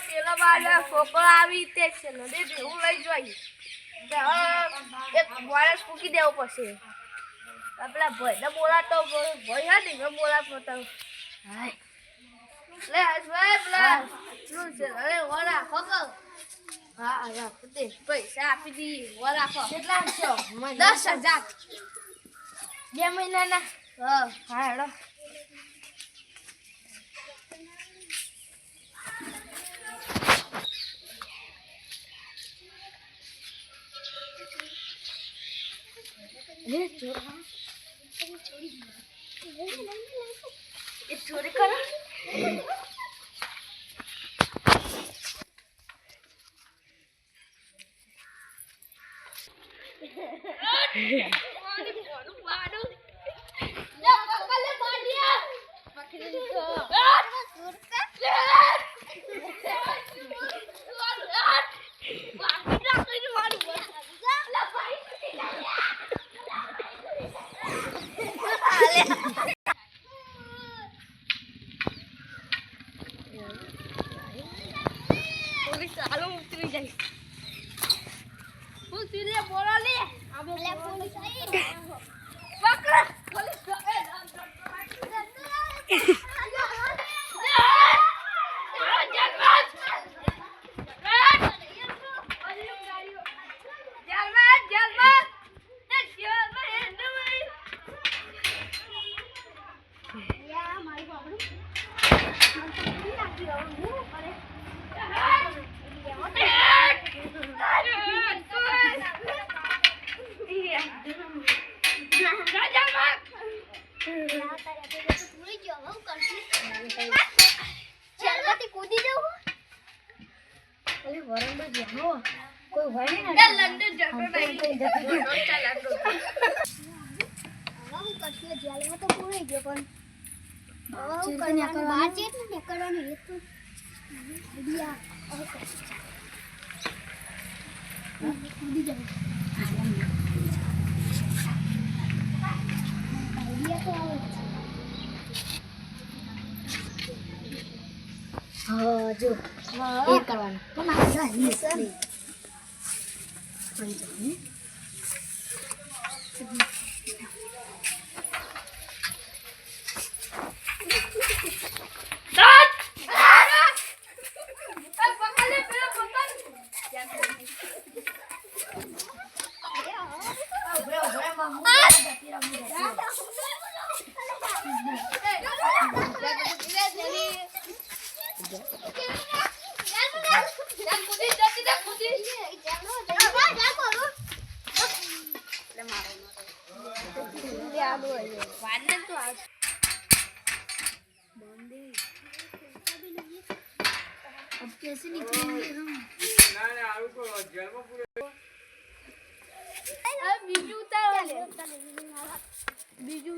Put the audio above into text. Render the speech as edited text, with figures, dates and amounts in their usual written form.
પેલા બાજુ છોકરો આવી તે છે ને હું લઈ જઈ એક વાયરસ મૂકી દેવો પડશે આપણા ભાઈને બોલાતો ભાઈ હા ને બોલાતો હાય લે હસભાઈ પેલા શું છે અરે વરા ખોકો હા રાખો દે પૈસા આપી દી રાખો કેટલા છો 10,000 2 મહિનાના હા હેડો ચોરી કરો કોઈ હોય ને લંડન જતો નહીં હું કશું જેલમાં તો પૂરી ગયો પણ બહાર છે ને નીકળવાનું એક આઈડિયા કૂદી જાવ આઈડિયા તો આવે હા જો એ કરવાનું પણ આ સહી સર अब कैसे निकलेंगे हम बीजू उतार बीजू